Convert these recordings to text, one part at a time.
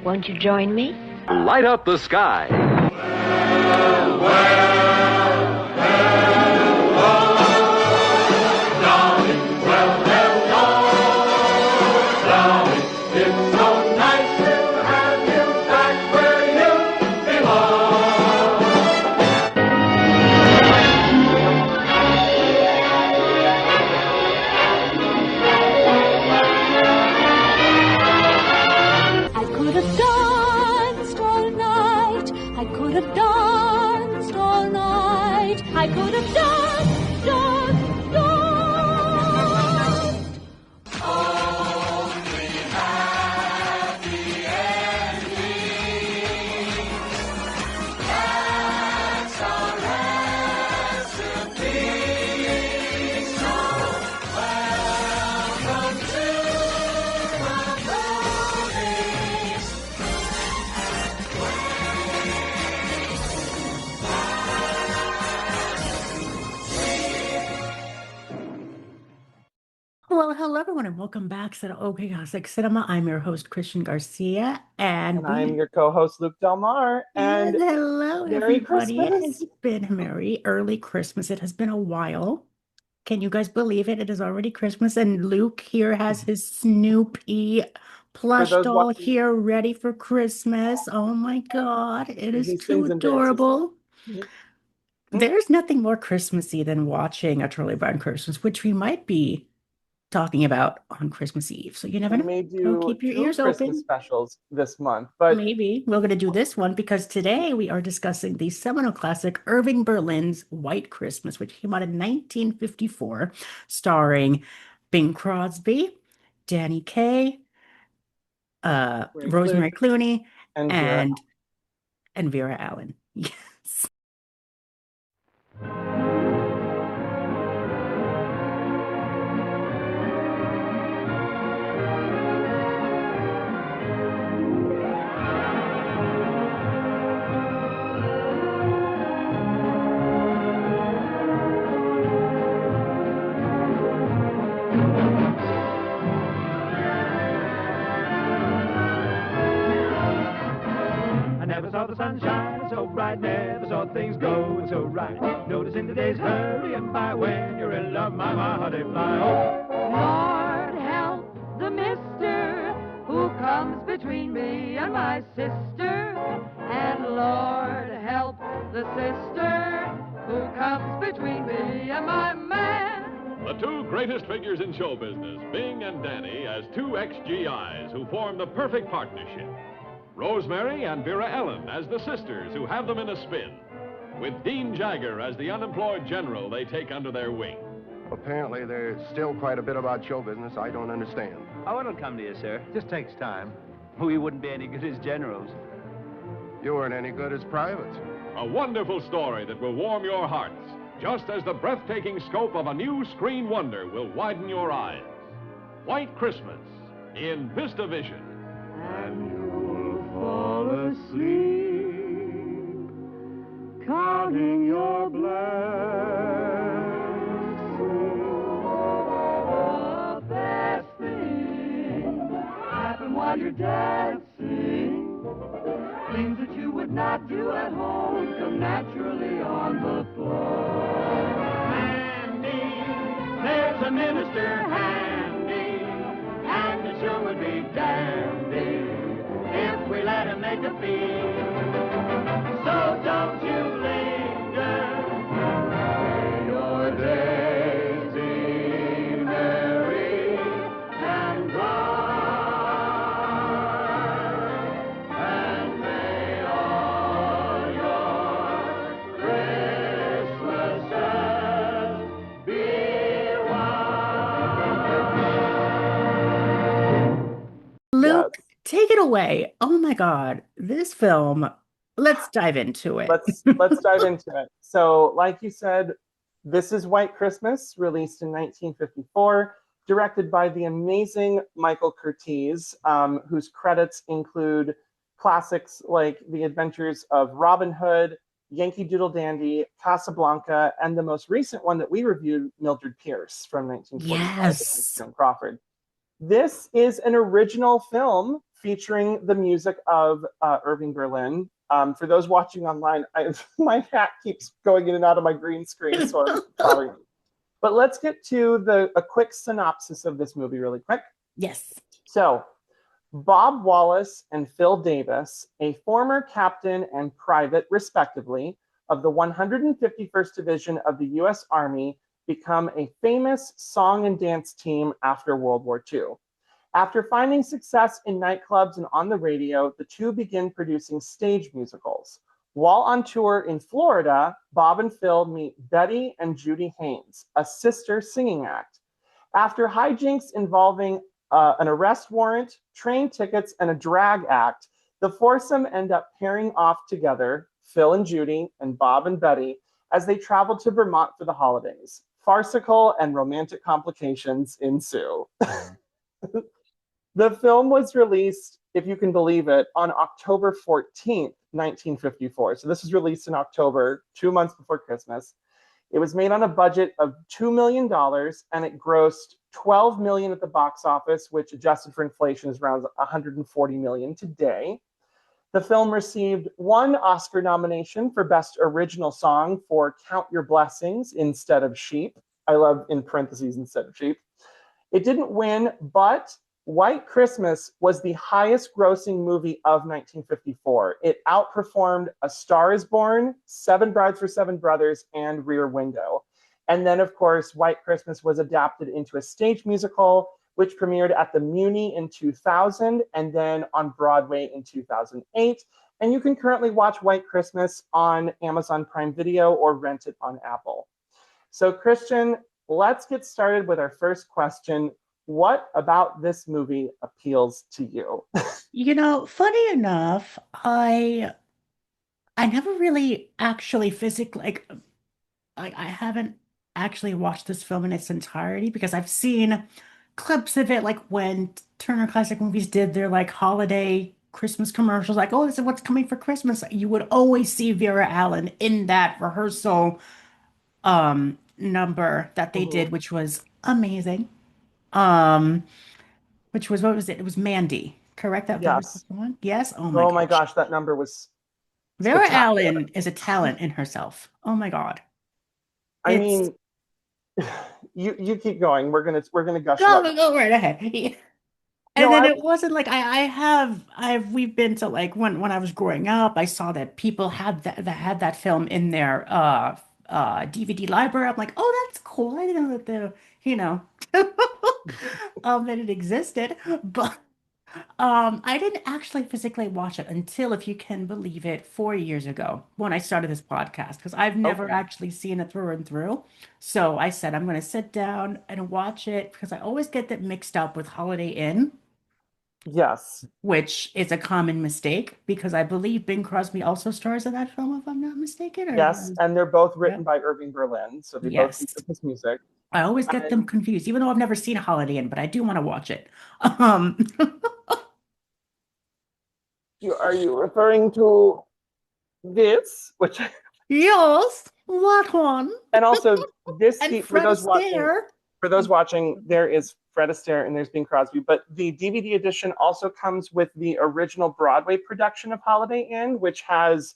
Won't you join me? Light up the sky. Well, hello everyone, and welcome back to OK Classic Cinema. I'm your host, Christian Garcia, and I'm your co-host, Luke Del Mar. And hello, Merry everybody. Christmas. It has been a merry early Christmas. It has been a while. Can you guys believe it? It is already Christmas, and Luke here has his Snoopy plush doll here ready for Christmas. Oh my God, it is too adorable. There's nothing more Christmassy than watching A Charlie Brown Christmas, which we might be talking about on Christmas Eve. So you never know. We may do keep your ears Christmas open. specials this month, but maybe we're going to do this one because today we are discussing the seminal classic Irving Berlin's White Christmas, which came out in 1954, starring Bing Crosby, Danny Kaye, Rosemary Clooney, and Vera-Ellen. Yes. The sun shines so bright, never saw things going so right. Noticing the days hurrying by when you're in love, my heart they fly. Oh, Lord help the mister who comes between me and my sister, and Lord help the sister who comes between me and my man. The two greatest figures in show business, Bing and Danny, as two ex-GIs who form the perfect partnership. Rosemary and Vera-Ellen as the sisters who have them in a spin, with Dean Jagger as the unemployed general they take under their wing. Apparently, there's still quite a bit about show business I don't understand. Oh, it'll come to you, sir. Just takes time. We wouldn't be any good as generals. You weren't any good as privates. A wonderful story that will warm your hearts, just as the breathtaking scope of a new screen wonder will widen your eyes. White Christmas in VistaVision. And fall asleep, counting your blessings. The best thing happen while you're dancing. Things that you would not do at home come naturally on the floor. Handy, there's a minister handy, and it sure would be dandy if we let him make a fee. So don't you linger, may your days be merry and bright, and may all your Christmases be white. Luke, take it away. Oh my God, this film. Let's dive into it. Let's dive into it. So, like you said, this is White Christmas, released in 1954, directed by the amazing Michael Curtiz, whose credits include classics like The Adventures of Robin Hood, Yankee Doodle Dandy, Casablanca, and the most recent one that we reviewed, Mildred Pierce from 1945. Yes. Joan Crawford. This is an original film featuring the music of Irving Berlin. For those watching online, my hat keeps going in and out of my green screen, so I'm sorry. But let's get to a quick synopsis of this movie really quick. Yes. So, Bob Wallace and Phil Davis, a former captain and private, respectively, of the 151st Division of the U.S. Army, become a famous song and dance team after World War II. After finding success in nightclubs and on the radio, the two begin producing stage musicals. While on tour in Florida, Bob and Phil meet Betty and Judy Haynes, a sister singing act. After hijinks involving an arrest warrant, train tickets, and a drag act, the foursome end up pairing off together, Phil and Judy and Bob and Betty, as they travel to Vermont for the holidays. Farcical and romantic complications ensue. The film was released, if you can believe it, on October 14th, 1954. So this was released in October, 2 months before Christmas. It was made on a budget of $2 million, and it grossed $12 million at the box office, which adjusted for inflation is around $140 million today. The film received 1 Oscar nomination for Best Original Song for Count Your Blessings instead of Sheep. I love in parentheses instead of sheep. It didn't win, but White Christmas was the highest grossing movie of 1954. It outperformed A Star is Born, Seven Brides for Seven Brothers, and Rear Window. And then, of course, White Christmas was adapted into a stage musical, which premiered at the Muni in 2000 and then on Broadway in 2008. And you can currently watch White Christmas on Amazon Prime Video or rent it on Apple. So, Christian, let's get started with our first question. What about this movie appeals to you? You know, funny enough, I never really actually physically I haven't actually watched this film in its entirety because I've seen clips of it, like when Turner Classic Movies did their like holiday Christmas commercials, like, oh, this is what's coming for Christmas. You would always see Vera-Ellen in that rehearsal number that they did, which was amazing. Um, which was, what was it? It was Mandy, correct? That was Yes. the one? Yes. Oh Oh my gosh. gosh, that number was spectacular. Vera-Ellen is a talent in herself. Oh my God. I It's mean, you keep going. We're gonna gush go, about. go right ahead. And No, then it wasn't like we've been to like when I was growing up, I saw that people had that had that film in their DVD library. I'm like, oh, that's cool. I didn't know that you know that it existed. But I didn't actually physically watch it until, if you can believe it, 4 years ago when I started this podcast, because I've never Okay. actually seen it through and through. So I said I'm going to sit down and watch it because I always get that mixed up with Holiday Inn, Yes. which is a common mistake because I believe Bing Crosby also stars in that film, if I'm not mistaken. Yes, and they're both Yeah. written by Irving Berlin, so they both Yes. feature his music. I always get them And confused, even though I've never seen Holiday Inn, but I do want to watch it. Um, are you referring to this? Which yes, that one. and also this And for Fred those watching. Astaire. For those watching, there is Fred Astaire and there's Bing Crosby, but the DVD edition also comes with the original Broadway production of Holiday Inn, which has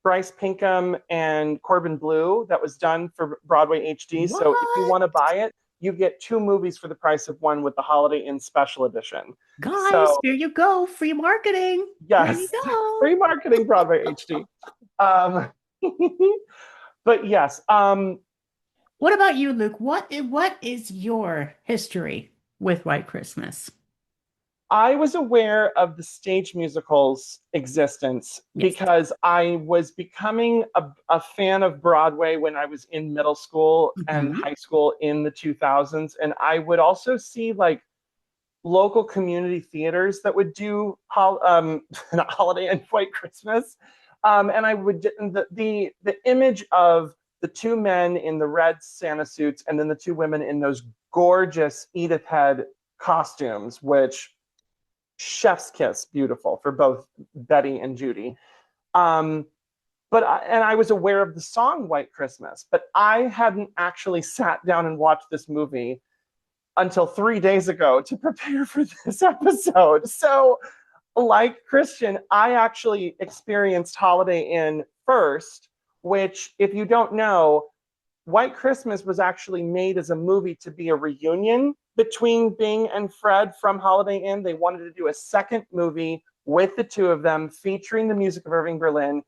Bryce Pinkham and Corbin Bleu that was done for Broadway HD. So if you want to buy it, you get 2 movies for the price of one with the Holiday Inn special edition. Guys, So, here you go. Free marketing. yes, There you go. free marketing Broadway HD. But yes, What about you, Luke? What is your history with White Christmas? I was aware of the stage musical's existence Yes. because I was becoming a fan of Broadway when I was in middle school and high school in the 2000s. And I would also see like local community theaters that would do not Holiday and White Christmas. And I would, the image of the 2 men in the red Santa suits and then the 2 women in those gorgeous Edith Head costumes, which chef's kiss, beautiful for both Betty and Judy. And I was aware of the song White Christmas, but I hadn't actually sat down and watched this movie until 3 days ago to prepare for this episode. So, like Christian, I actually experienced Holiday Inn first, which, if you don't know, White Christmas was actually made as a movie to be a reunion between Bing and Fred from Holiday Inn. They wanted to do a second movie with the two of them featuring the music of Irving Berlin.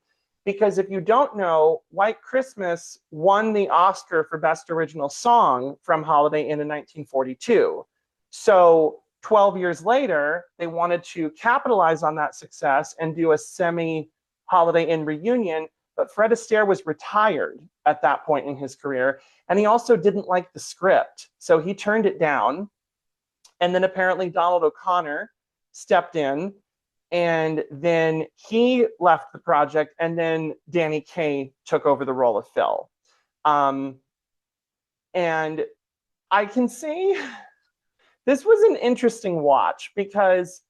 Because if you don't know, White Christmas won the Oscar for Best Original Song from Holiday Inn in 1942. So 12 years later, they wanted to capitalize on that success and do a semi-Holiday Inn reunion. But Fred Astaire was retired at that point in his career, and he also didn't like the script, so he turned it down. And then apparently Donald O'Connor stepped in, and then he left the project, and then Danny Kaye took over the role of Phil. And I can say this was an interesting watch, because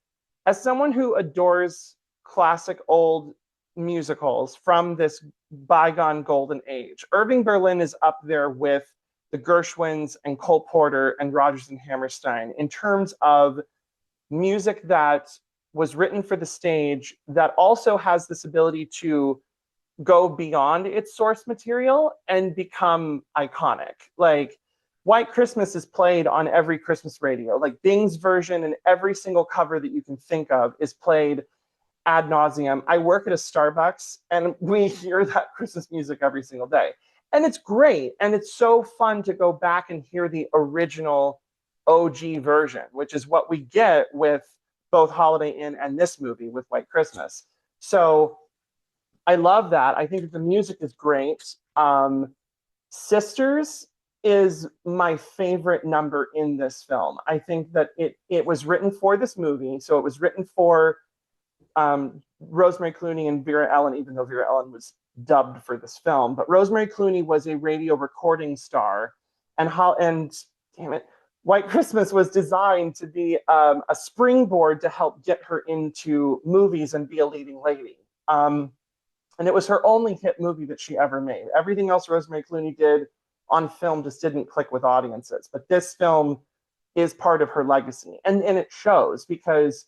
as someone who adores classic old musicals from this bygone golden age, Irving Berlin is up there with the Gershwins and Cole Porter and Rodgers and Hammerstein in terms of music that was written for the stage that also has this ability to go beyond its source material and become iconic. Like, White Christmas is played on every Christmas radio. Like, Bing's version and every single cover that you can think of is played ad nauseum. I work at a Starbucks, and we hear that Christmas music every single day. And it's great. And it's so fun to go back and hear the original OG version, which is what we get with both Holiday Inn and this movie with White Christmas. So I love that. I think that the music is great. Sisters is my favorite number in this film. I think that it was written for this movie. So it was written for Rosemary Clooney and Vera-Ellen, even though Vera-Ellen was dubbed for this film. But Rosemary Clooney was a radio recording star, and damn it, White Christmas was designed to be a springboard to help get her into movies and be a leading lady. And it was her only hit movie that she ever made. Everything else Rosemary Clooney did on film just didn't click with audiences. But this film is part of her legacy. And it shows, because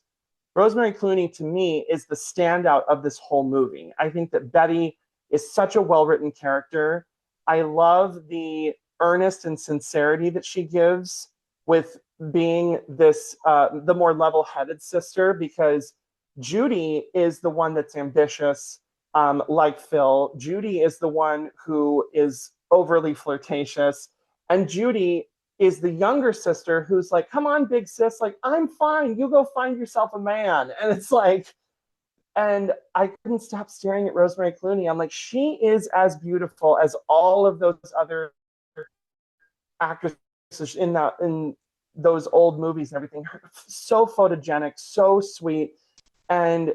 Rosemary Clooney, to me, is the standout of this whole movie. I think that Betty is such a well-written character. I love the earnest and sincerity that she gives with being this, the more level-headed sister, because Judy is the one that's ambitious, like Phil. Judy is the one who is overly flirtatious. And Judy is the younger sister who's like, come on, big sis, like, I'm fine, you go find yourself a man. And it's like, and I couldn't stop staring at Rosemary Clooney. I'm like, she is as beautiful as all of those other actresses in those old movies and everything. So photogenic, so sweet. And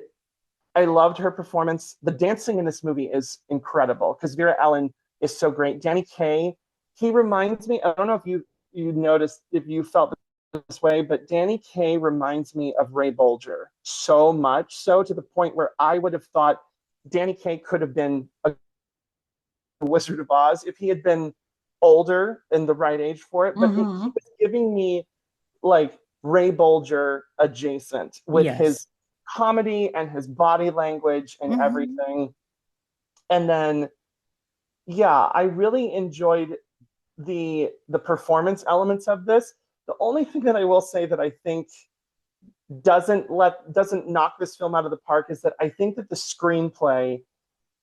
I loved her performance. The dancing in this movie is incredible, because Vera-Ellen is so great. Danny Kaye, he reminds me, I don't know if you noticed, if you felt this way, but Danny Kaye reminds me of Ray Bolger so much, so to the point where I would have thought Danny Kaye could have been a Wizard of Oz if he had been older and the right age for it. But he was giving me like Ray Bolger adjacent with his comedy and his body language and everything. And then, yeah, I really enjoyed the performance elements of this. The only thing that I will say that I think doesn't knock this film out of the park is that I think that the screenplay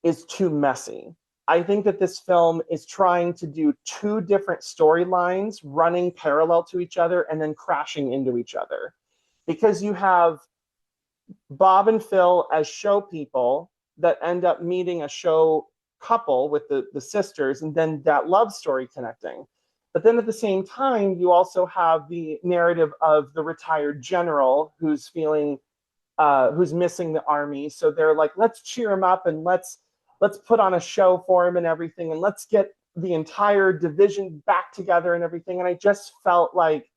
is too messy. I think that this film is trying to do two different storylines running parallel to each other and then crashing into each other. Because you have Bob and Phil as show people that end up meeting a show couple with the sisters, and then that love story connecting. But then at the same time, you also have the narrative of the retired general who's feeling, who's missing the army. So they're like, let's cheer him up and let's put on a show for him and everything, and let's get the entire division back together and everything. And I just felt like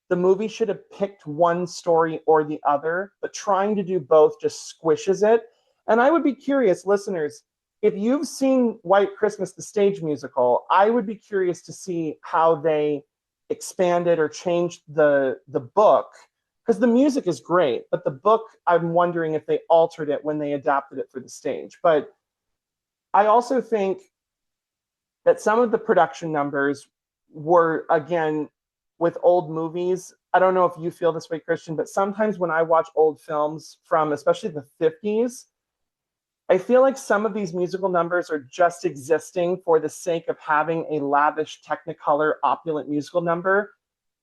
the movie should have picked one story or the other, but trying to do both just squishes it. And I would be curious, listeners, if you've seen White Christmas, the stage musical, I would be curious to see how they expanded or changed the book, because the music is great, but the book, I'm wondering if they altered it when they adapted it for the stage. But I also think that some of the production numbers were, again, with old movies, I don't know if you feel this way, Christian, but sometimes when I watch old films from especially the 50s, I feel like some of these musical numbers are just existing for the sake of having a lavish Technicolor opulent musical number,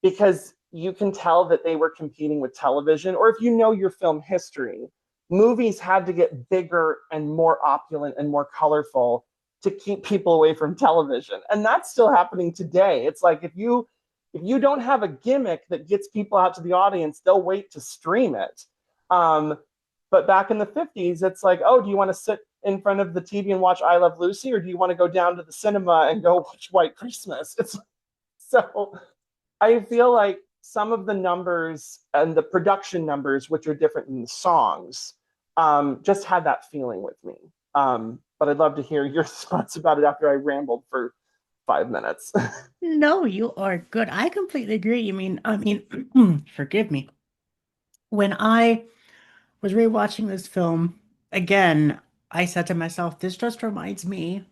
because you can tell that they were competing with television. Or if you know your film history, movies had to get bigger and more opulent and more colorful to keep people away from television. And that's still happening today. It's like if you don't have a gimmick that gets people out to the audience, they'll wait to stream it. But back in the 50s, it's like, oh, do you want to sit in front of the TV and watch I Love Lucy, or do you want to go down to the cinema and go watch White Christmas? So I feel like some of the numbers and the production numbers, which are different than the songs, just had that feeling with me. But I'd love to hear your thoughts about it after I rambled for 5 minutes. No, you are good. I completely agree. I mean, forgive me. When I was rewatching this film again, I said to myself, this just reminds me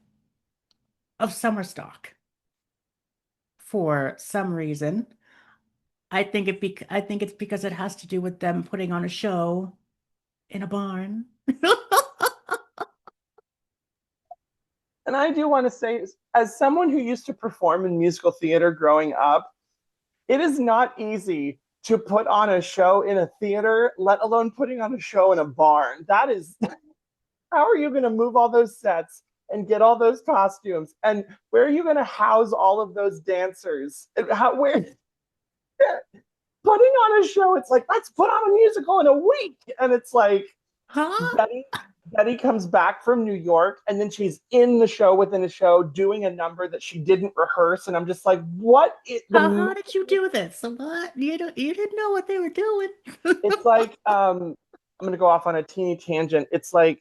of summer stock for some reason. I think it's because it has to do with them putting on a show in a barn. And I do want to say, as someone who used to perform in musical theater growing up, it is not easy to put on a show in a theater, let alone putting on a show in a barn. That is, how are you going to move all those sets and get all those costumes? And where are you going to house all of those dancers? Putting on a show, it's like, let's put on a musical in a week. And it's like, Huh? Betty comes back from New York, and then she's in the show within a show doing a number that she didn't rehearse. And I'm just like, what? How did you do this? What? You didn't know what they were doing. It's like, I'm going to go off on a teeny tangent. It's like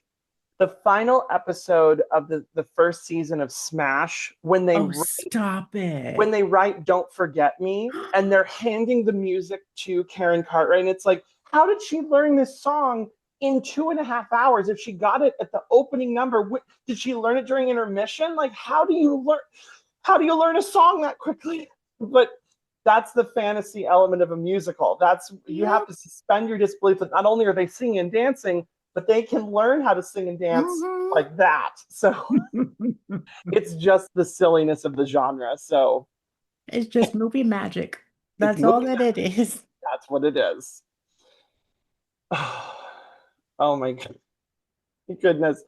the final episode of the first season of Smash, when they stop it. When they write Don't Forget Me, and they're handing the music to Karen Cartwright, and it's like, how did she learn this song in 2.5 hours? If she got it at the opening number, did she learn it during intermission? Like, how do you learn a song that quickly? But that's the fantasy element of a musical. You have to suspend your disbelief that not only are they singing and dancing, but they can learn how to sing and dance like that. So it's just the silliness of the genre. So it's just movie magic. That's all that it is. That's what it is. Oh my goodness.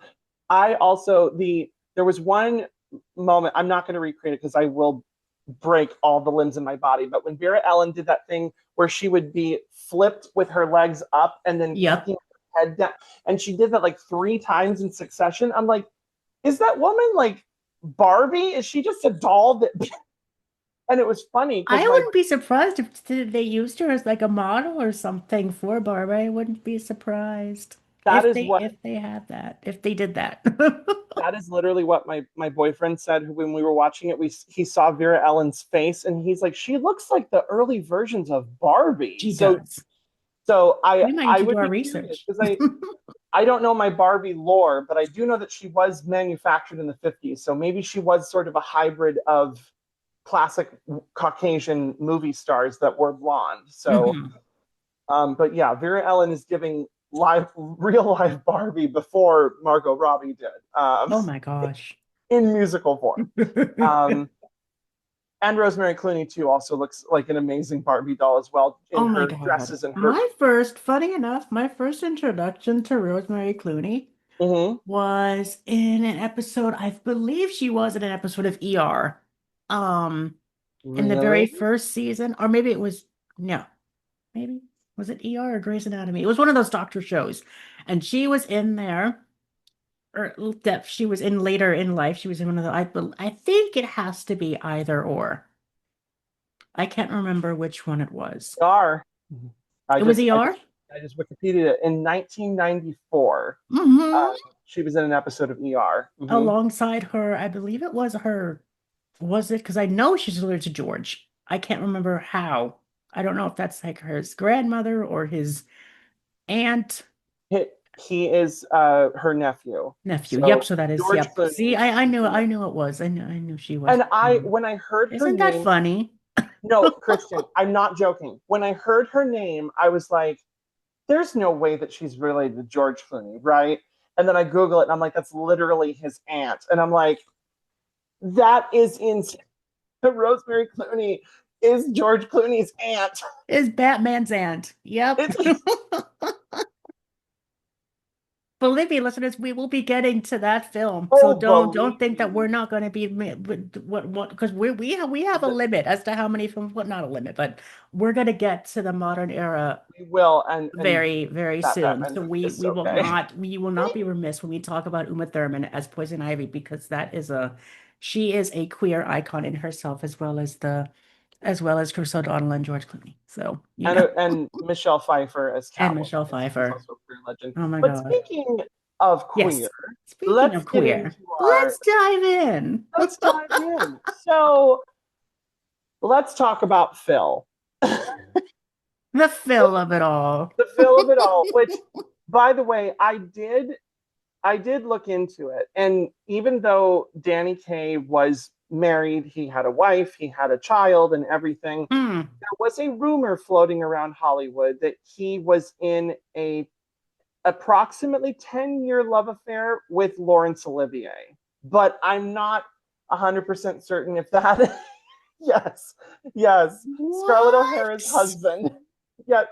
There was one moment, I'm not going to recreate it because I will break all the limbs in my body, but when Vera-Ellen did that thing where she would be flipped with her legs up and then kicking her head down, and she did that like 3 times in succession. I'm like, is that woman like Barbie? Is she just a doll that... And it was funny. I wouldn't be surprised if they used her as like a model or something for Barbie. I wouldn't be surprised if they did that. That is literally what my boyfriend said when we were watching it. He saw Vera-Ellen's face, and he's like, she looks like the early versions of Barbie. She does. So I would do our be research because I don't know my Barbie lore, but I do know that she was manufactured in the 50s. So maybe she was sort of a hybrid of classic Caucasian movie stars that were blonde. So, but yeah, Vera-Ellen is giving real life Barbie before Margot Robbie did. Oh my gosh. In musical form. And Rosemary Clooney too also looks like an amazing Barbie doll as well. In her dresses and her. Funny enough, my first introduction to Rosemary Clooney was in an episode, I believe she was in an episode of ER. In the very first season, or maybe it was, maybe was it ER or Grey's Anatomy? It was one of those doctor shows, and she was in there, or that she was in later in life. She was in one of the, I think it has to be either or. I can't remember which one it was. ER. It was ER? I just Wikipedia'd it. In 1994, she was in an episode of ER. Alongside her, I believe it was her. Was it? Because I know she's related to George. I can't remember how. I don't know if that's like his grandmother or his aunt. He is her nephew. Nephew. Yep, So so that is, George yep. See, Clooney. I knew it was. I knew she was. And when I heard her Isn't that name, funny? no, Christian, I'm not joking. When I heard her name, I was like, there's no way that she's related to George Clooney, right? And then I Google it and I'm like, that's literally his aunt. And I'm like, that is insane. Rosemary Clooney is George Clooney's aunt. Is Batman's aunt. Yep. Believe me, listeners, we will be getting to that film. So don't think that we're not going to be what because we have a limit as to how many films. Well, not a limit, but we're going to get to the modern era. We will, and very, very soon. Batman So we will not be remiss when we talk about Uma Thurman as Poison Ivy, because she is a queer icon in herself, as well as Chris O'Donnell and George Clooney. So and Michelle Pfeiffer as Catwoman. And Michelle Pfeiffer. She's also a queer legend. Oh my but God. Speaking of queer, let's dive in. Let's dive in. So let's talk about Phil. The Phil of it all. The Phil of it all, which, by the way, I did look into it. And even though Danny Kaye was married, he had a wife, he had a child and everything, there was a rumor floating around Hollywood that he was in a approximately 10-year love affair with Laurence Olivier. But I'm not 100% certain if that... Yes. What? Scarlett O'Hara's husband. Yeah.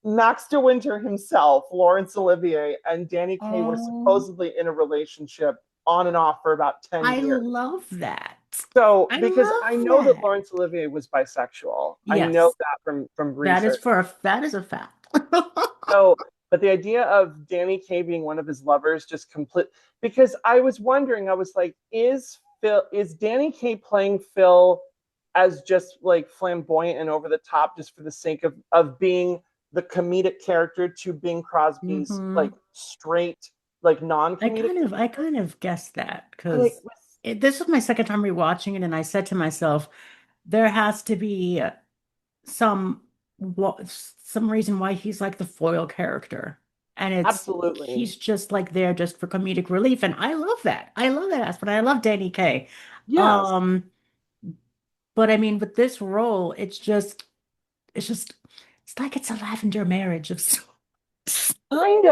Max de Winter himself, Laurence Olivier, and Danny Kaye were supposedly in a relationship on and off for about 10 years. I love that. So, because I know that Laurence Olivier was bisexual. Yes. I know that from research. That is a fact. So, but the idea of Danny Kaye being one of his lovers just because I was wondering, I was like, is Danny Kaye playing Phil as just like flamboyant and over the top just for the sake of being the comedic character to Bing Crosby's like straight, like non-comedic? I kind of guessed that because this was my second time rewatching it, and I said to myself, there has to be some reason why he's like the foil character. And absolutely, he's just like there just for comedic relief. And I love that. I love that aspect. I love Danny Kaye. Yes. But I mean, with this role, it's like it's a lavender marriage of sorts. Kind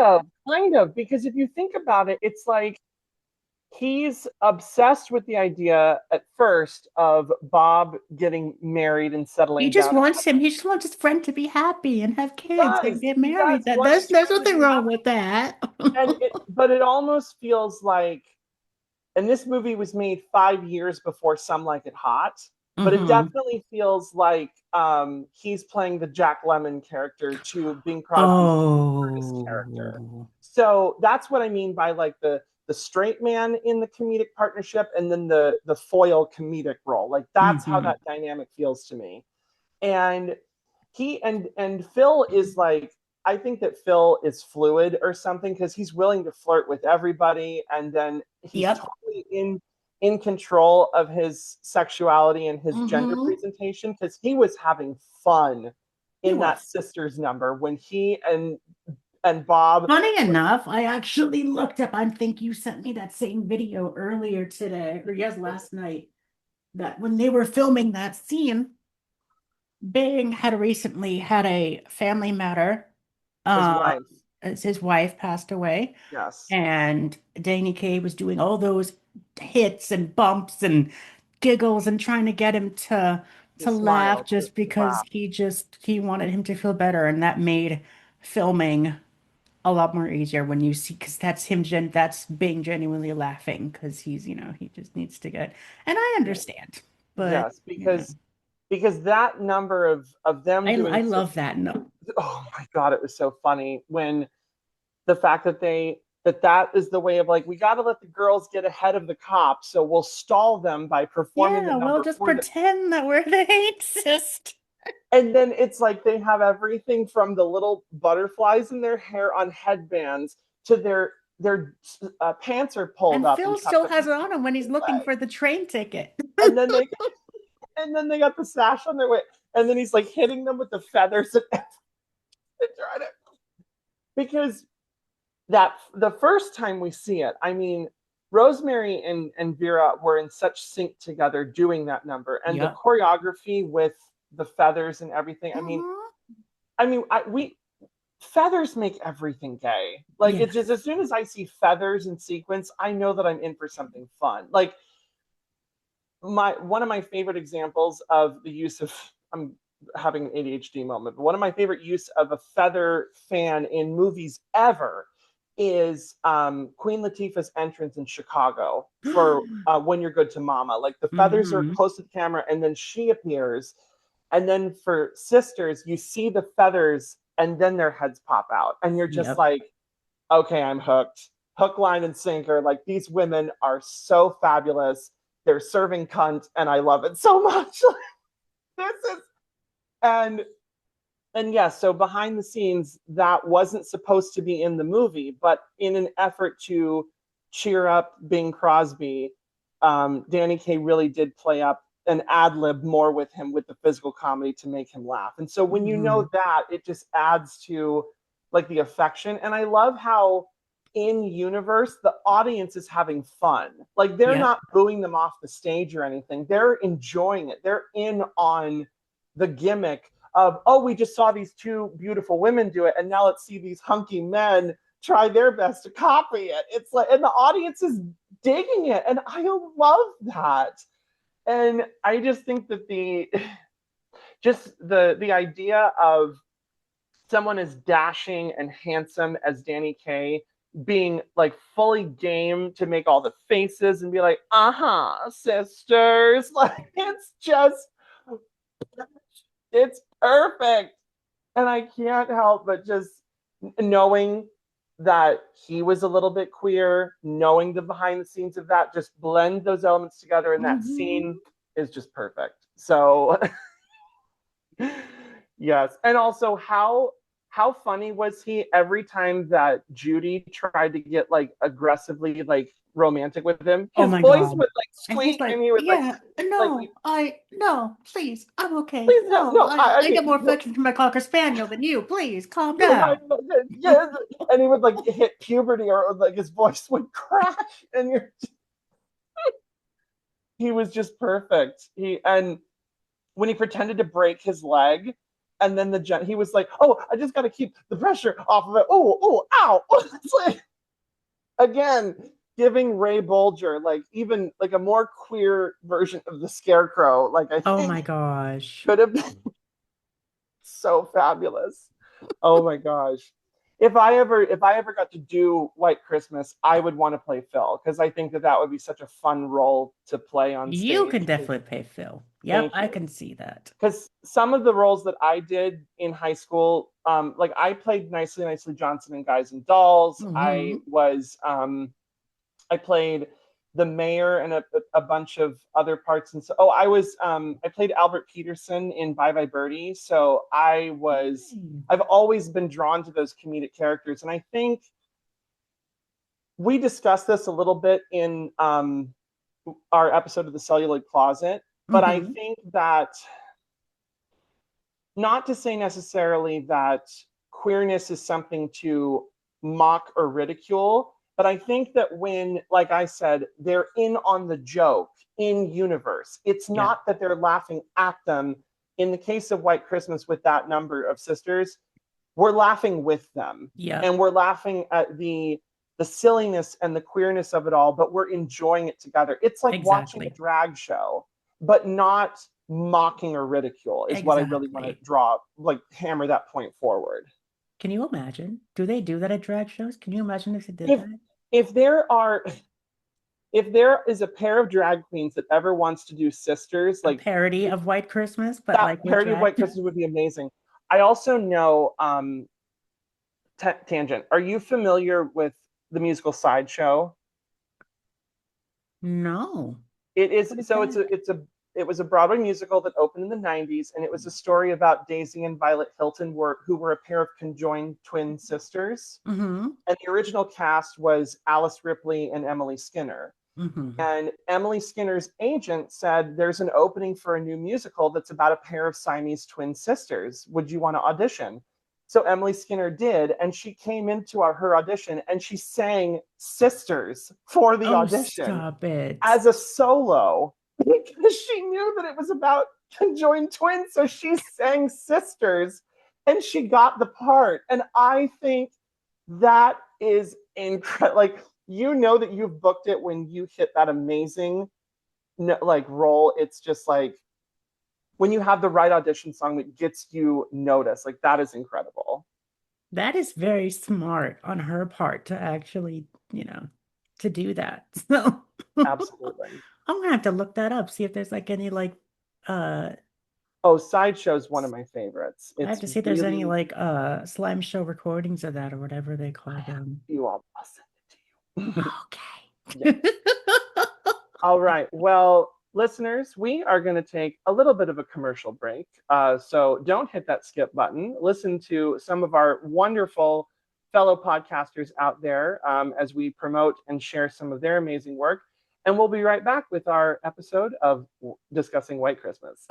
of, because if you think about it, it's like he's obsessed with the idea at first of Bob getting married and settling down. He just wants his friend to be happy and have kids and get married. There's nothing wrong with that. But it almost feels like, and this movie was made 5 years before Some Like It Hot. But it definitely feels like he's playing the Jack Lemmon character to Bing Crosby's character. So that's what I mean by like the straight man in the comedic partnership, and then the foil comedic role. Like that's how that dynamic feels to me. And he and Phil is like, I think that Phil is fluid or something, because he's willing to flirt with everybody, and then he's totally in control of his sexuality and his gender presentation, because he was having fun in that Sisters number when he and Bob. Funny enough, I actually looked up, I think you sent me that same video earlier today, or last night, that when they were filming that scene, Bing had recently had a family matter. His wife passed away. Yes. And Danny Kaye was doing all those hits and bumps and giggles and trying to get him to laugh, just because he wanted him to feel better, and that made filming a lot more easier when you see, because that's Bing genuinely laughing, because he's he just needs to get, and I understand, but yes, because that number of them I love that. No, oh my God, it was so funny when the fact that that is the way of like, we got to let the girls get ahead of the cops, so we'll stall them by performing the number. We'll just pretend that they exist. And then it's like they have everything from the little butterflies in their hair on headbands to their pants are pulled up. And Phil still has it on him when he's looking for the train ticket. And then And then they got the sash on their way. And then he's like hitting them with the feathers and trying to, because that the first time we see it, I mean, Rosemary and Vera were in such sync together doing that number, and the choreography with the feathers and everything. We feathers make everything gay. Like it's just, as soon as I see feathers in sequence, I know that I'm in for something fun. Like one of my favorite examples of the use of, I'm having an ADHD moment, but one of my favorite use of a feather fan in movies ever is Queen Latifah's entrance in Chicago for When You're Good to Mama. Like the feathers are close to the camera and then she appears. And then for Sisters, you see the feathers and then their heads pop out. And you're just like, okay, I'm hooked. Hook, line, and sinker. Like these women are so fabulous. They're serving cunt and I love it so much. And yes, so behind the scenes, that wasn't supposed to be in the movie, but in an effort to cheer up Bing Crosby, Danny Kaye really did play up an ad lib more with him with the physical comedy to make him laugh. And so when you know that, it just adds to like the affection. And I love how in universe, the audience is having fun. Like they're not booing them off the stage or anything. They're enjoying it. They're in on the gimmick of, oh, we just saw these two beautiful women do it, and now let's see these hunky men try their best to copy it. It's like, and the audience is digging it, and I love that. And I just think that the idea of someone as dashing and handsome as Danny Kaye being like fully game to make all the faces and be like, sisters, like it's perfect. And I can't help but just knowing that he was a little bit queer, knowing the behind the scenes of that, just blend those elements together, and that scene is just perfect. So yes. And also how funny was he every time that Judy tried to get like aggressively like romantic with him? His voice would like squeak and he would no, please, I'm okay. Please, I get more affection from my Cocker Spaniel than you. Please, calm down. And he would like hit puberty or like his voice would crack and he was just perfect. And when he pretended to break his leg, and then he was like, oh, I just got to keep the pressure off of it. Oh, ow. It's like, again, giving Ray Bolger, like even like a more queer version of the Scarecrow. Like I think, oh my gosh, could have been so fabulous. Oh my gosh. If I ever got to do White Christmas, I would want to play Phil, because I think that would be such a fun role to play on stage. You can definitely play Phil. Yep, I can see that. Because some of the roles that I did in high school, like I played Nicely Johnson in Guys and Dolls. I played the mayor and a bunch of other parts. And so, I played Albert Peterson in Bye Bye Birdie. So I've always been drawn to those comedic characters. And I think we discussed this a little bit in our episode of The Celluloid Closet, but I think that, not to say necessarily that queerness is something to mock or ridicule, but I think that when, like I said, they're in on the joke in universe, it's not that they're laughing at them. In the case of White Christmas with that number of sisters, we're laughing with them. And we're laughing at the silliness and the queerness of it all, but we're enjoying it together. It's like watching a drag show, but not mocking or ridicule is what I really want to hammer that point forward. Can you imagine? Do they do that at drag shows? Can you imagine if they did that? If there is a pair of drag queens that ever wants to do Sisters, like a parody of White Christmas, but like parody of White Christmas would be amazing. I also know tangent. Are you familiar with the musical Sideshow? No. It is. So it was a Broadway musical that opened in the 90s, and it was a story about Daisy and Violet Hilton, who were a pair of conjoined twin sisters. And the original cast was Alice Ripley and Emily Skinner. And Emily Skinner's agent said, there's an opening for a new musical that's about a pair of Siamese twin sisters. Would you want to audition? So Emily Skinner did, and she came into her audition and she sang Sisters for the audition. Stop it. As a solo, because she knew that it was about conjoined twins. So she sang Sisters and she got the part. And I think that is incredible. Like, you know that you've booked it when you hit that amazing like role. It's just like when you have the right audition song that gets you noticed. Like, that is incredible. That is very smart on her part to actually, to do that. So Absolutely. I'm gonna have to look that up, see if there's like any like Sideshow's one of my favorites. I have to see if there's any like slime show recordings of that or whatever they call them. I'll send it to you. Okay. Yeah. All right. Well, listeners, we are going to take a little bit of a commercial break. So don't hit that skip button. Listen to some of our wonderful fellow podcasters out there as we promote and share some of their amazing work. And we'll be right back with our episode of discussing White Christmas.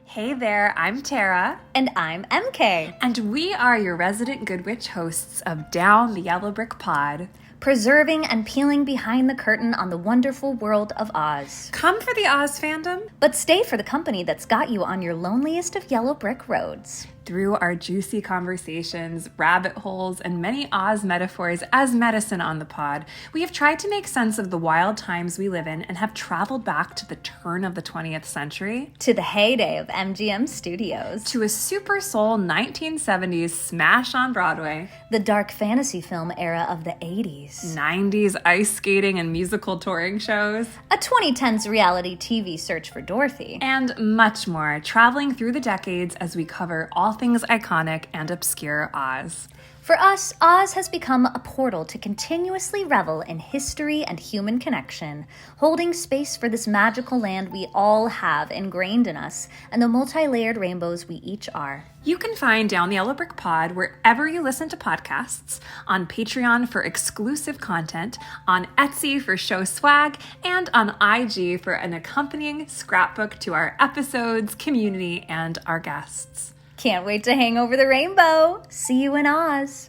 Hey there, I'm Tara. And I'm MK. And we are your resident Good Witch hosts of Down the Yellow Brick Pod, preserving and peeling behind the curtain on the wonderful world of Oz. Come for the Oz fandom, but stay for the company that's got you on your loneliest of yellow brick roads. Through our juicy conversations, rabbit holes, and many Oz metaphors as medicine on the pod, we have tried to make sense of the wild times we live in and have traveled back to the turn of the 20th century, to the heyday of MGM Studios, to a super soul 1970s smash on Broadway, the dark fantasy film era of the 80s, 90s ice skating and musical touring shows, a 2010s reality TV search for Dorothy, and much more, traveling through the decades as we cover all things iconic and obscure Oz. For us, Oz has become a portal to continuously revel in history and human connection, holding space for this magical land we all have ingrained in us and the multi-layered rainbows we each are. You can find Down the Yellow Brick Pod wherever you listen to podcasts, on Patreon for exclusive content, on Etsy for show swag, and on IG for an accompanying scrapbook to our episodes, community, and our guests. Can't wait to hang over the rainbow. See you in Oz.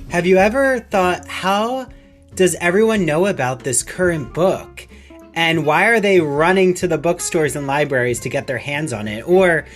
Have you ever thought, how does everyone know about this current book? And why are they running to the bookstores and libraries to get their hands on it? Or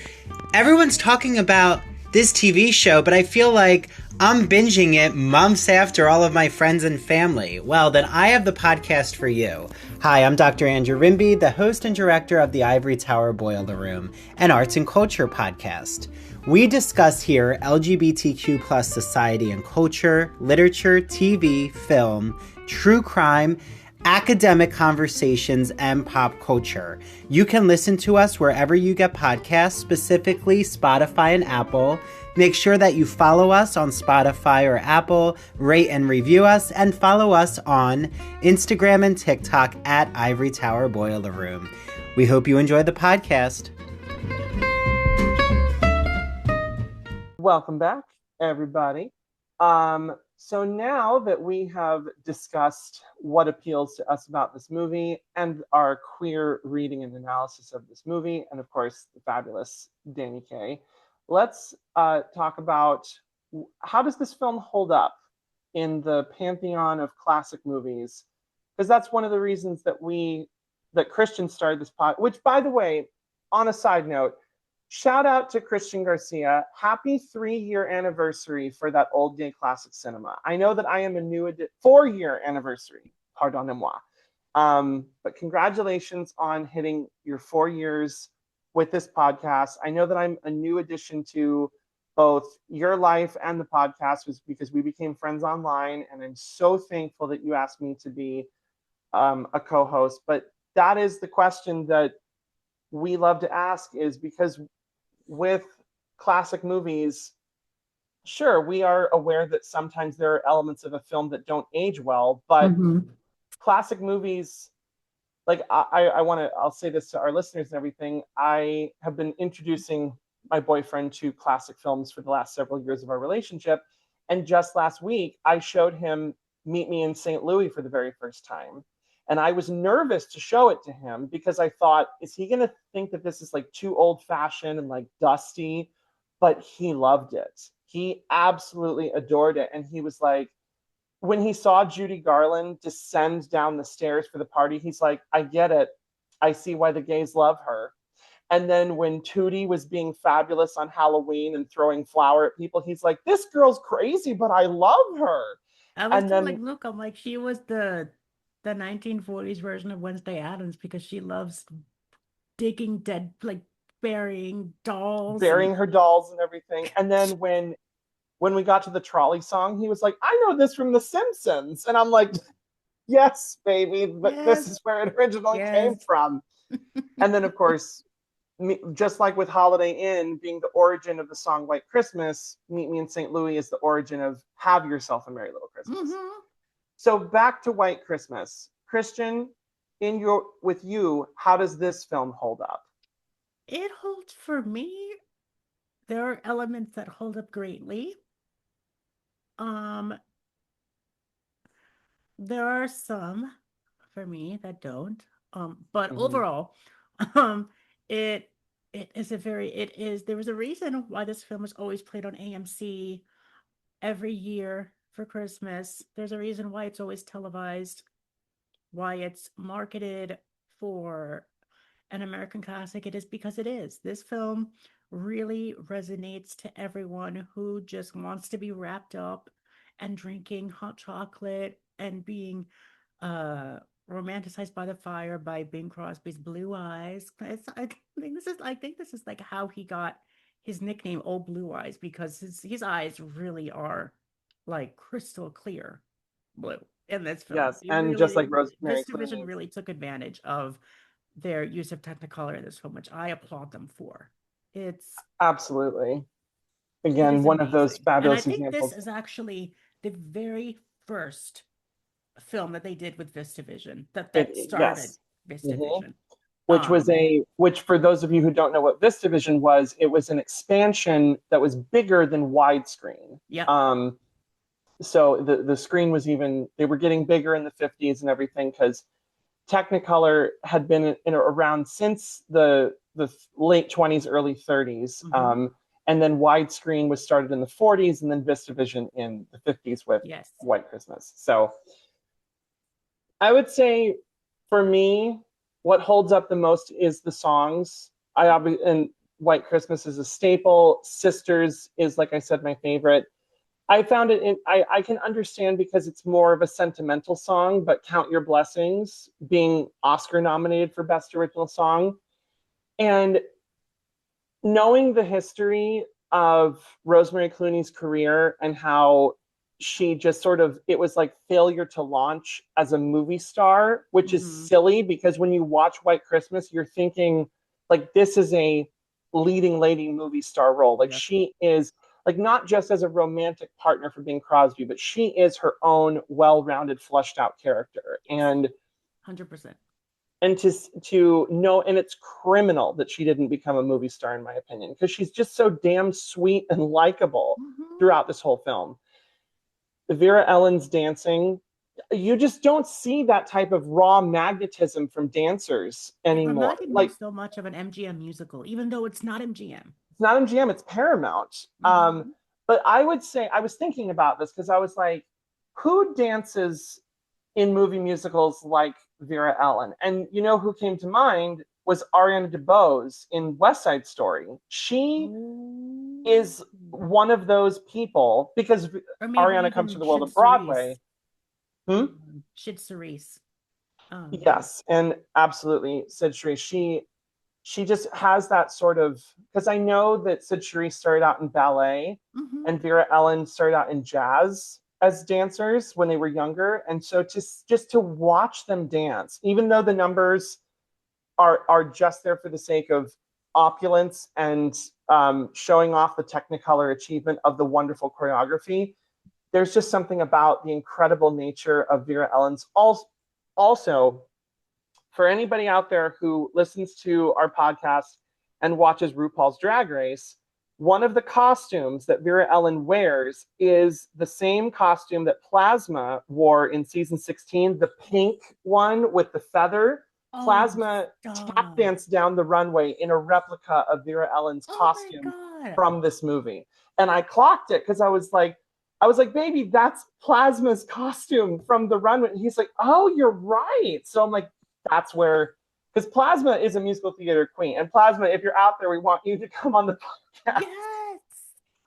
everyone's talking about this TV show, but I feel like I'm binging it months after all of my friends and family. Well, then I have the podcast for you. Hi, I'm Dr. Andrew Rimby, the host and director of the Ivory Tower Boiler Room, an arts and culture podcast. We discuss here LGBTQ plus society and culture, literature, TV, film, true crime, academic conversations, and pop culture. You can listen to us wherever you get podcasts, specifically Spotify and Apple. Make sure that you follow us on Spotify or Apple, rate and review us, and follow us on Instagram and TikTok at Ivory Tower Boiler Room. We hope you enjoy the podcast. Welcome back, everybody. So now that we have discussed what appeals to us about this movie and our queer reading and analysis of this movie, and of course, the fabulous Danny Kaye, let's talk about how does this film hold up in the pantheon of classic movies? Because that's one of the reasons that Christian started this pod, which, by the way, on a side note, shout out to Christian Garcia. Happy 3-year anniversary for that old gay classic cinema. I know that I am a new 4-year anniversary, pardonnez-moi. But congratulations on hitting your 4 years with this podcast. I know that I'm a new addition to both your life and the podcast because we became friends online, and I'm so thankful that you asked me to be a co-host. But that is the question that we love to ask, is because with classic movies, sure, we are aware that sometimes there are elements of a film that don't age well, but classic movies, like I'll say this to our listeners and everything. I have been introducing my boyfriend to classic films for the last several years of our relationship. And just last week, I showed him Meet Me in St. Louis for the very first time. And I was nervous to show it to him because I thought, is he going to think that this is like too old fashioned and like dusty? But he loved it. He absolutely adored it. And he was like, when he saw Judy Garland descend down the stairs for the party, he's like, I get it. I see why the gays love her. And then when Tootie was being fabulous on Halloween and throwing flour at people, he's like, this girl's crazy, but I love her. I was like, look, I'm like, she was the 1940s version of Wednesday Addams because she loves digging dead, like burying dolls. Burying her dolls and everything. And then when we got to the trolley song, he was like, I know this from The Simpsons. And I'm like, yes, baby, but this is where it originally came from. And then, of course, just like with Holiday Inn being the origin of the song White Christmas, Meet Me in St. Louis is the origin of Have Yourself a Merry Little Christmas. Mm-hmm. So back to White Christmas. Christian, with you, how does this film hold up? It holds for me. There are elements that hold up greatly. There are some for me that don't. But overall, there was a reason why this film was always played on AMC every year for Christmas. There's a reason why it's always televised, why it's marketed for an American classic. It is because it is. This film really resonates to everyone who just wants to be wrapped up and drinking hot chocolate and being romanticized by the fire by Bing Crosby's blue eyes. I think this is like how he got his nickname Old Blue Eyes, because his eyes really are like crystal clear blue in this film. Yes, and just like Rosemary this division really took advantage of their use of Technicolor in this film, which I applaud them for. It's absolutely, again, one of those fabulous examples. And I think this is actually the very first film that they did with VistaVision that started VistaVision. Which for those of you who don't know what VistaVision was, it was an expansion that was bigger than widescreen. Yeah. So the screen was they were getting bigger in the 50s and everything, because Technicolor had been around since the late 20s, early 30s. And then widescreen was started in the 40s, and then VistaVision in the 50s with White Christmas. So I would say, for me, what holds up the most is the songs. And White Christmas is a staple. Sisters is, like I said, my favorite. I found it I can understand because it's more of a sentimental song, but Count Your Blessings being Oscar nominated for Best Original Song. And knowing the history of Rosemary Clooney's career and how she just it was like failure to launch as a movie star, which is silly, because when you watch White Christmas, you're thinking like, this is a leading lady movie star role. Like she is like, not just as a romantic partner for Bing Crosby, but she is her own well-rounded, flushed out character. And 100%. And to know, and it's criminal that she didn't become a movie star, in my opinion, because she's just so damn sweet and likable throughout this whole film. Vera-Ellen's dancing, you just don't see that type of raw magnetism from dancers anymore. It reminded me so much of an MGM musical, even though it's not MGM. It's not MGM, it's Paramount. But I would say, I was thinking about this because I was like, who dances in movie musicals like Vera-Ellen? And you know who came to mind was Ariana DeBose in West Side Story. She is one of those people, because Ariana comes from the world of Broadway. Sid Cerise. Yes, and absolutely, Sid Cerise. She just has that sort of, because I know that Sid Cerise started out in ballet and Vera-Ellen started out in jazz as dancers when they were younger. And so just to watch them dance, even though the numbers are just there for the sake of opulence and showing off the Technicolor achievement of the wonderful choreography, there's just something about the incredible nature of Vera-Ellen's also for anybody out there who listens to our podcast and watches RuPaul's Drag Race, one of the costumes that Vera-Ellen wears is the same costume that Plasma wore in season 16, the pink one with the feather. Plasma tap danced down the runway in a replica of Vera-Ellen's costume from this movie. And I clocked it because I was like, baby, that's Plasma's costume from the runway. And he's like, oh, you're right. So I'm like, that's where, because Plasma is a musical theater queen. And Plasma, if you're out there, we want you to come on the podcast. Yes.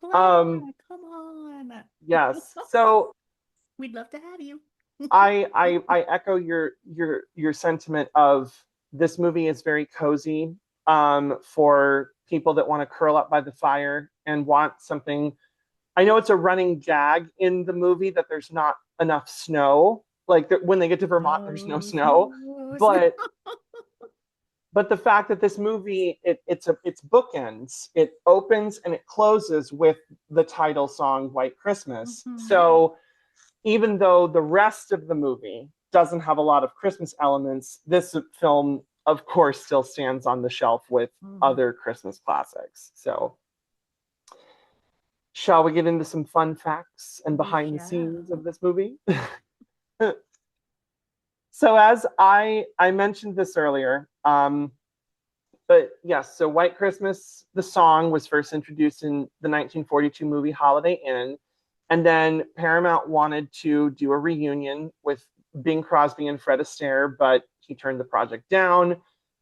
Plasma, come on. Yes. So we'd love to have you. I echo your sentiment of this movie is very cozy for people that want to curl up by the fire and want something. I know it's a running gag in the movie that there's not enough snow. Like when they get to Vermont, there's no snow. But the fact that this movie, it's bookends. It opens and it closes with the title song, White Christmas. Mm-hmm. So even though the rest of the movie doesn't have a lot of Christmas elements, this film, of course, still stands on the shelf with other Christmas classics. So shall we get into some fun facts and behind the scenes of this movie? So as I mentioned this earlier, but yes, so White Christmas, the song was first introduced in the 1942 movie Holiday Inn. And then Paramount wanted to do a reunion with Bing Crosby and Fred Astaire, but he turned the project down.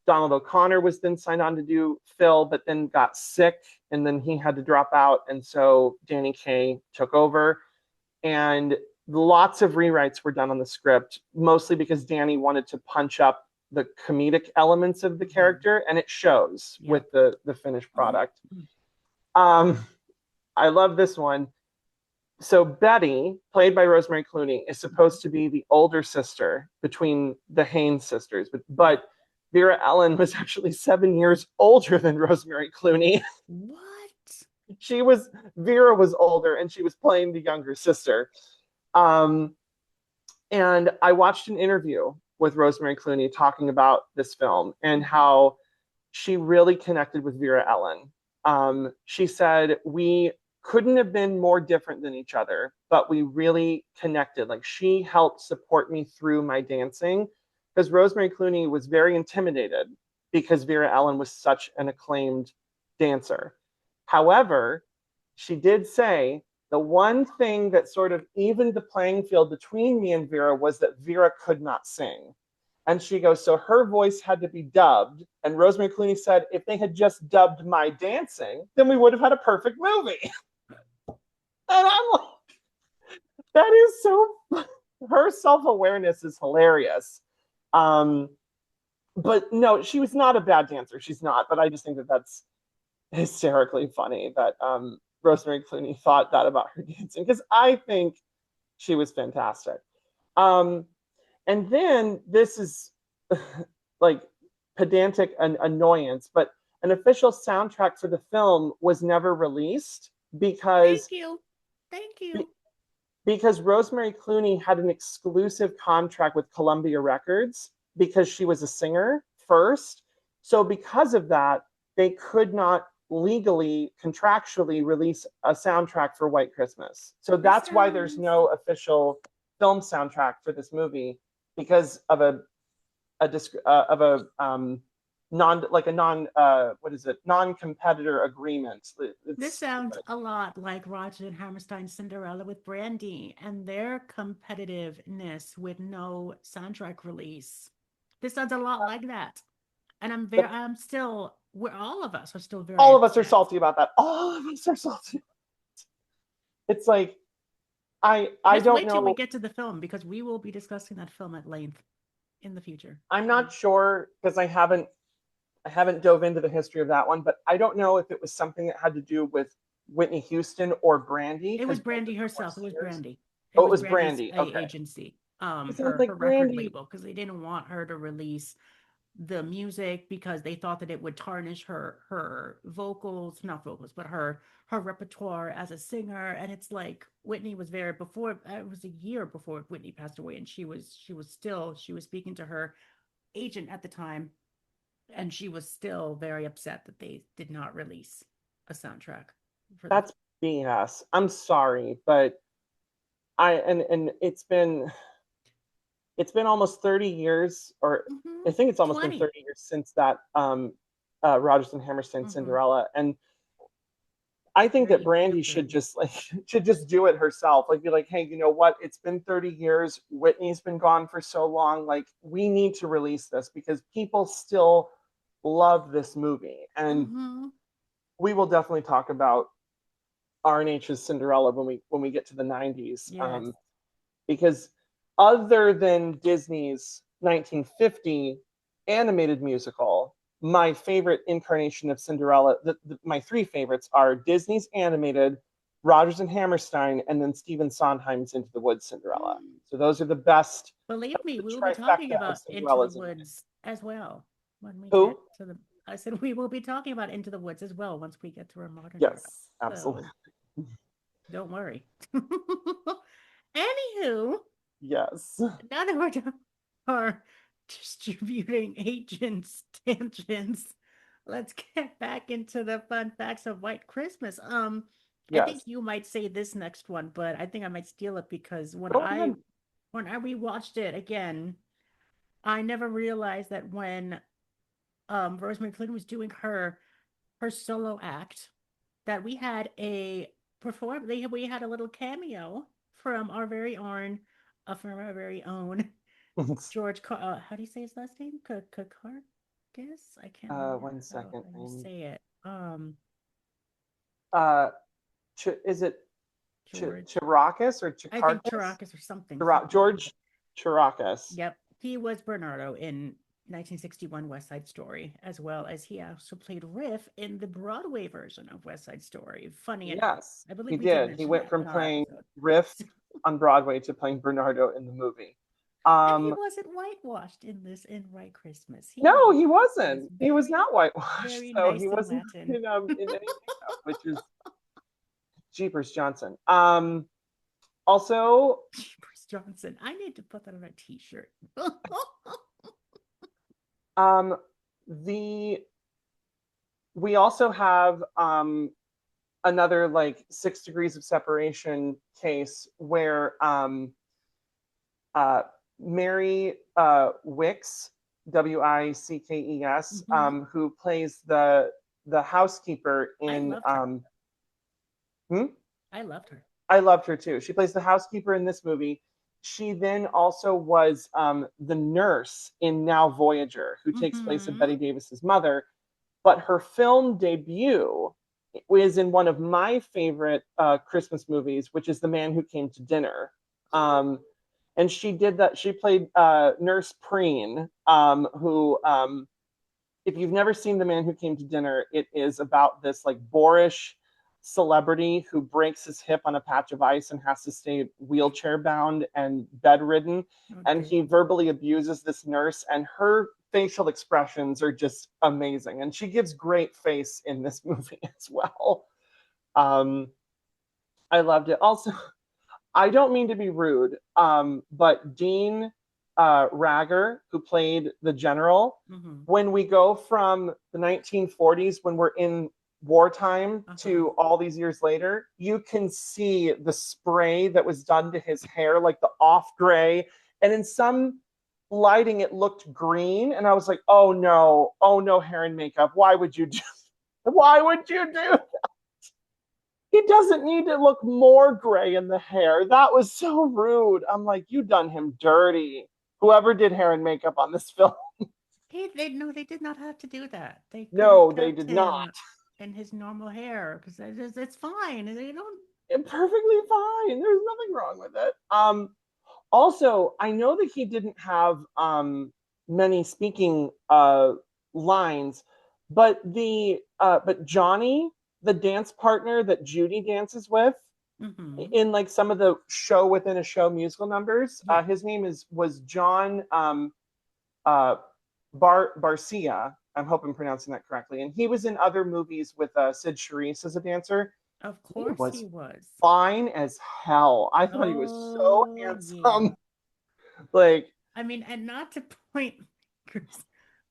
Donald O'Connor was then signed on to do Phil, but then got sick, and then he had to drop out. And so Danny Kaye took over. And lots of rewrites were done on the script, mostly because Danny wanted to punch up the comedic elements of the character, and it shows with the finished product. I love this one. So Betty, played by Rosemary Clooney, is supposed to be the older sister between the Haynes sisters, but Vera-Ellen was actually 7 years older than Rosemary Clooney. What? Vera was older, and she was playing the younger sister. And I watched an interview with Rosemary Clooney talking about this film and how she really connected with Vera-Ellen. She said, we couldn't have been more different than each other, but we really connected. Like, she helped support me through my dancing, because Rosemary Clooney was very intimidated because Vera-Ellen was such an acclaimed dancer. However, she did say the one thing that sort of evened the playing field between me and Vera was that Vera could not sing. And she goes, so her voice had to be dubbed. And Rosemary Clooney said, if they had just dubbed my dancing, then we would have had a perfect movie. And I'm like, that is so, her self-awareness is hilarious. But no, she was not a bad dancer. She's not, but I just think that that's hysterically funny that Rosemary Clooney thought that about her dancing, because I think she was fantastic. And then this is like pedantic and annoyance, but an official soundtrack for the film was never released because Thank you. Because Rosemary Clooney had an exclusive contract with Columbia Records because she was a singer first. So because of that, they could not legally, contractually release a soundtrack for White Christmas. So that's why there's no official film soundtrack for this movie, because of a non-competitor agreement. This sounds a lot like Roger and Hammerstein's Cinderella with Brandy and their competitiveness with no soundtrack release. This sounds a lot like that. And all of us are still very All of us are salty about that. All of us are salty. It's like, I don't wait know. till we get to the film, because we will be discussing that film at length in the future. I'm not sure, because I haven't dove into the history of that one, but I don't know if it was something that had to do with Whitney Houston or Brandy. It was Brandy herself. It was Brandy. It was Brandy. Okay. Agency, Her record label, because they didn't want her to release the music because they thought that it would tarnish her vocals, not vocals, but her repertoire as a singer. And it's like, Whitney was it was a year before Whitney passed away, and she was speaking to her agent at the time, and she was still very upset that they did not release a soundtrack for That's BS. I'm sorry, but and it's been almost 30 years, or I think it's almost 20. been 30 years since that Rodgers and Hammerstein Cinderella. And I think that Brandy should just do it herself. Like, be like, hey, you know what? It's been 30 years. Whitney's been gone for so long. Like, we need to release this because people still love this movie. And we will definitely talk about R&H's Cinderella when we get to the 90s. Yes. Because other than Disney's 1950 animated musical, my favorite incarnation of Cinderella, my three favorites are Disney's animated, Rodgers and Hammerstein, and then Stephen Sondheim's Into the Woods Cinderella. So those are the best. Believe me, we will be talking about Into the Woods as well when we Who? get to the. I said we will be talking about Into the Woods as well once we get to our modern. Yes, absolutely. So, don't worry. Anywho. Yes. Now that we're done our distributing agents tangents, let's get back into the fun facts of White Christmas. I think you might say this next one, but I think I might steal it because when I rewatched it again, I never realized that when Rosemary Clooney was doing her solo act, that we had a little cameo from our very own George. How do you say his last name? Kakargas? I can't remember. 1 second. Say it. Is it George Chirakas or Chikarkas? I think Chirakas or something. George Chirakas. Yep. He was Bernardo in 1961 West Side Story, as well as he also played Riff in the Broadway version of West Side Story. Funny enough. Yes, I believe he did. He went from playing Riff on Broadway to playing Bernardo in the movie. And he wasn't whitewashed in White Christmas. He wasn't. He was not whitewashed. So nice, he wasn't in any makeup, which is Jeepers Johnson. Also, Jeepers Johnson. I need to put that on a t-shirt. We also have another like 6 degrees of separation case where Mary Wickes, Wickes, who plays the housekeeper in I loved her. I loved her too. She plays the housekeeper in this movie. She then also was the nurse in Now Voyager, who takes place of Betty Davis's mother. But her film debut was in one of my favorite Christmas movies, which is The Man Who Came to Dinner. And she did that. She played Nurse Preen, who, if you've never seen The Man Who Came to Dinner, it is about this like boorish celebrity who breaks his hip on a patch of ice and has to stay wheelchair bound and bedridden. And he verbally abuses this nurse, and her facial expressions are just amazing. And she gives great face in this movie as well. I loved it. Also, I don't mean to be rude, but Dean Ragger, who played the general, when we go from the 1940s, when we're in wartime, to all these years later, you can see the spray that was done to his hair, like the off gray. And in some lighting, it looked green. And I was like, oh no, hair and makeup. Why would you do that? He doesn't need to look more gray in the hair. That was so rude. I'm like, you done him dirty. Whoever did hair and makeup on this film. They did not have to do that. They did not. And his normal hair, because it's fine. They don't. It's perfectly fine. There's nothing wrong with it. Also, I know that he didn't have many speaking lines, but Johnny, the dance partner that Judy dances with in like some of the show within a show musical numbers, his name was John Barcia. I hope I'm pronouncing that correctly. And he was in other movies with Sid Charisse as a dancer. Of course he was. Fine as hell. I thought he was so handsome. Yeah. Like, I mean, and not to point Christmas.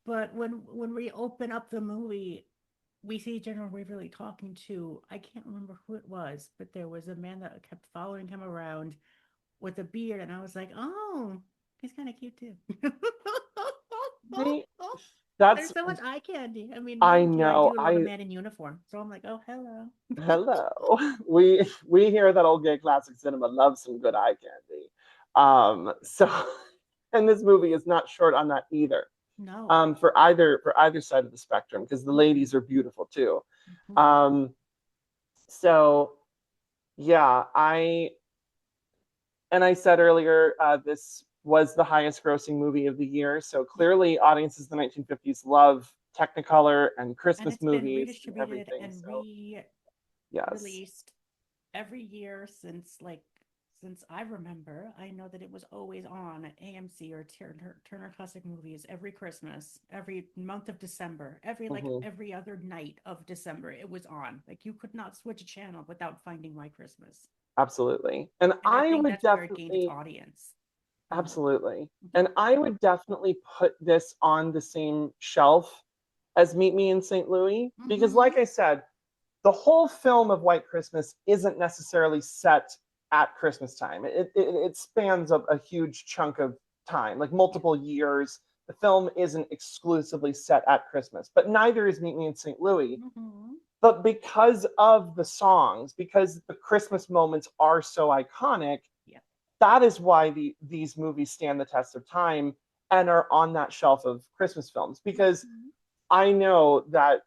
But when we open up the movie, we see General Waverly talking to, I can't remember who it was, but there was a man that kept following him around with a beard, and I was like, oh, he's kind of cute too. There's so much eye candy. I mean, I mind you, know. I do love a man in uniform, so I'm like, oh, hello. Hello. We hear that old gay classic cinema loves some good eye candy. So, and this movie is not short on that either. No. For either side of the spectrum, because the ladies are beautiful too. So yeah, I said earlier, this was the highest grossing movie of the year. So clearly audiences in the 1950s love Technicolor and Christmas and it's movies been and everything. And so released every year since I remember. I know that it was always on AMC or Turner Classic Movies every Christmas, every month of December, every other night of December. It was on. Like, you could not switch a channel without finding White Christmas. Absolutely, and I would that's definitely where it gained its audience. Absolutely, and I would definitely put this on the same shelf as Meet Me in St. Louis, because, like I said, the whole film of White Christmas isn't necessarily set at Christmas time. It spans a huge chunk of time, like multiple years. The film isn't exclusively set at Christmas, but neither is Meet Me in St. Louis. But because of the songs, because the Christmas moments are so iconic, that is why these movies stand the test of time and are on that shelf of Christmas films. Because I know that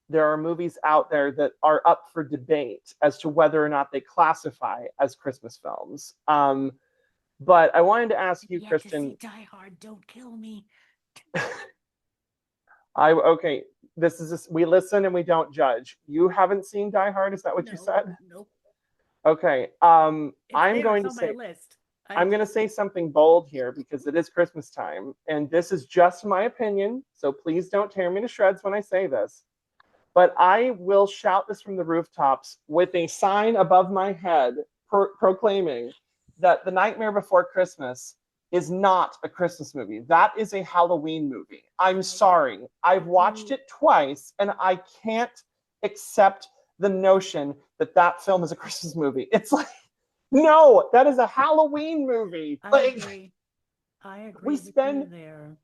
there are movies out there that are up for debate as to whether or not they classify as Christmas films. But I wanted to ask you, Kristen. To see Die Hard, don't kill me. Okay, we listen and we don't judge. You haven't seen Die Hard, is that what you said? Nope. Okay. I'm going to say something bold here because it is Christmas time, and this is just my opinion, so please don't tear me to shreds when I say this. But I will shout this from the rooftops with a sign above my head proclaiming that The Nightmare Before Christmas is not a Christmas movie. That is a Halloween movie. I'm sorry. I've watched it twice, and I can't accept the notion that that film is a Christmas movie. It's like, no, that is a Halloween movie. I agree. We spend there.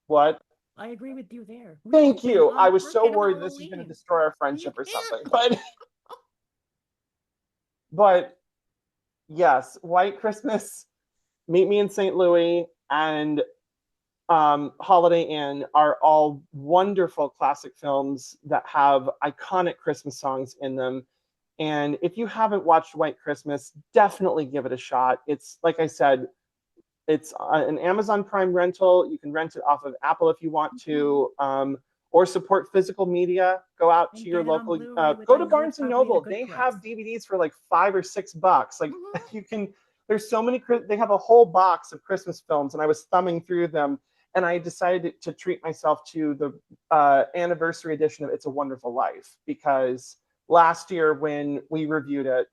What? I agree with you there. Thank you. I was so worried this was going to destroy our friendship or something. But yes, White Christmas, Meet Me in St. Louis, and Holiday Inn are all wonderful classic films that have iconic Christmas songs in them. And if you haven't watched White Christmas, definitely give it a shot. It's, like I said, it's an Amazon Prime rental. You can rent it off of Apple if you want to, or support physical media. Go out to your local, go to Barnes and Noble. They have DVDs for like $5 or $6. Like you can, there's so many, they have a whole box of Christmas films, and I was thumbing through them, and I decided to treat myself to the anniversary edition of It's a Wonderful Life, because last year when we reviewed it,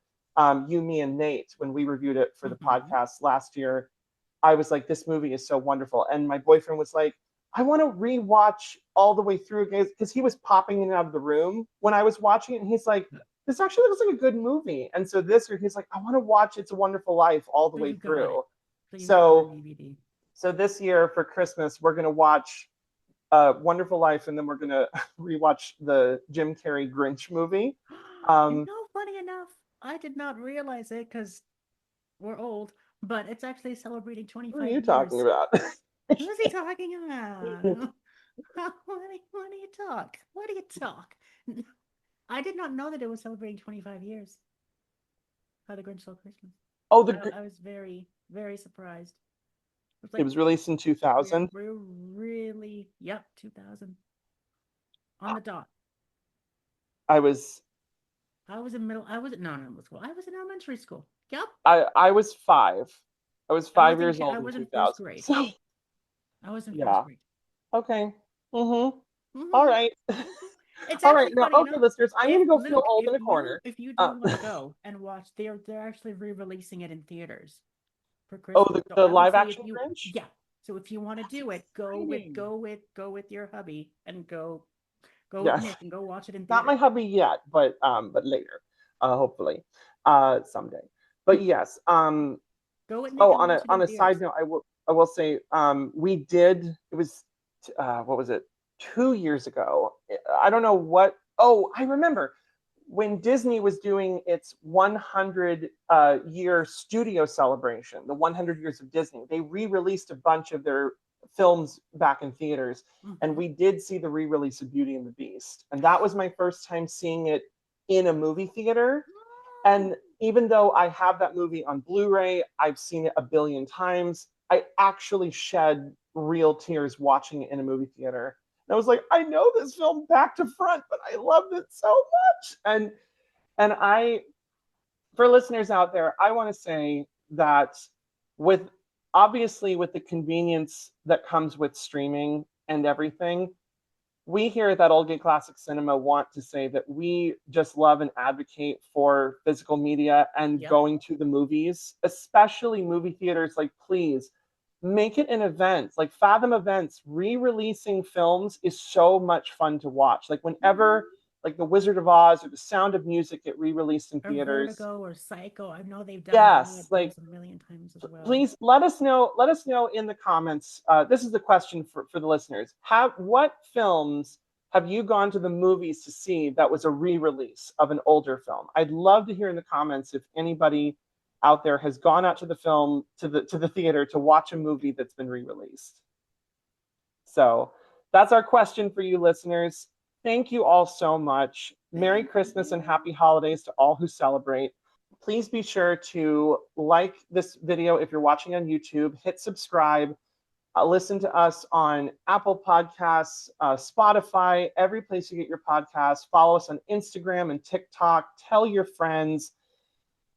you, me, and Nate, when we reviewed it for the podcast last year, I was like, this movie is so wonderful. And my boyfriend was like, I want to rewatch all the way through again, because he was popping in and out of the room when I was watching it. And he's like, this actually looks like a good movie. And so this year he's like, I want to watch It's a Wonderful Life all the way through. So this year for Christmas, we're going to watch Wonderful Life, and then we're going to rewatch the Jim Carrey Grinch movie. Funny enough, I did not realize it because we're old, but it's actually celebrating 25 years. What are you talking about? What is he talking about? What do you talk? What do you talk? I did not know that it was celebrating 25 years. How the Grinch Stole Christmas. Oh, I was very, very surprised. It was released in 2000. We're really, 2000. On the dot. I was in middle school. I was in elementary school. Yep. I was 5. I was 5 years old. I was in in 2000. first grade. So, I was in first grade. Okay. All right. It's all right. Now, funny, okay, listeners, I'm going to go feel old in a corner. If you do want to go and watch, they're actually re-releasing it in theaters for Christmas. Oh, the live action Grinch? Yeah. So if you want to do it, go with your hubby and go Yes. with Nick and go watch it in theater. Not my hubby yet, but later, hopefully, someday. But yes, go with Nick. Oh, on a side note, I will say, we did. It was what was it? 2 years ago. I don't know what. Oh, I remember when Disney was doing its 100 year studio celebration, the 100 years of Disney. They re-released a bunch of their films back in theaters, and we did see the re-release of Beauty and the Beast, and that was my first time seeing it in a movie theater. And even though I have that movie on Blu-ray, I've seen it a billion times, I actually shed real tears watching it in a movie theater. And I was like, I know this film back to front, but I loved it so much. And I, for listeners out there, I want to say that obviously with the convenience that comes with streaming and everything, we here at That Old Gay Classic Cinema want to say that we just love and advocate for physical media and going to the movies, especially movie theaters. Like, please make it an event. Like Fathom Events, re-releasing films is so much fun to watch. Like whenever like The Wizard of Oz or The Sound of Music get re-released in theaters. Vertigo or Psycho. I know they've done that like a million times as well. Please let us know in the comments. This is the question for the listeners. What films have you gone to the movies to see that was a re-release of an older film? I'd love to hear in the comments if anybody out there has gone out to the theater to watch a movie that's been re-released. So that's our question for you listeners. Thank you all so much. Merry Christmas and happy holidays to all who celebrate. Please be sure to like this video if you're watching on YouTube, hit subscribe, listen to us on Apple Podcasts, Spotify, every place you get your podcasts. Follow us on Instagram and TikTok. Tell your friends.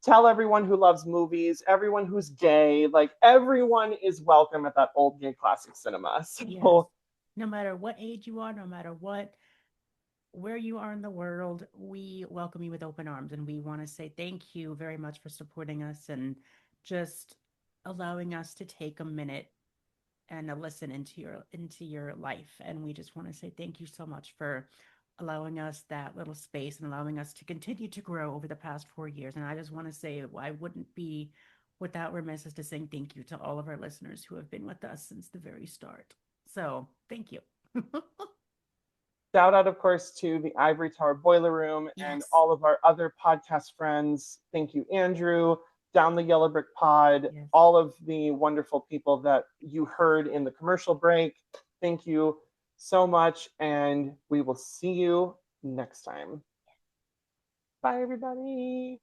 Tell everyone who loves movies, everyone who's gay, like everyone is welcome at That Old Gay Classic Cinema. So, yes. No matter what age you are, no matter where you are in the world, we welcome you with open arms, and we want to say thank you very much for supporting us and just allowing us to take a minute and a listen into your life. And we just want to say thank you so much for allowing us that little space and allowing us to continue to grow over the past 4 years. And I just want to say I wouldn't be without remiss as to saying thank you to all of our listeners who have been with us since the very start. So thank you. Shout out, of course, to the Ivory Tower Boiler Room and all of our other podcast friends. Thank you, Andrew, Down the Yellow Brick Pod, all of the wonderful people that you heard in the commercial break. Thank you so much, and we will see you next time. Bye, everybody.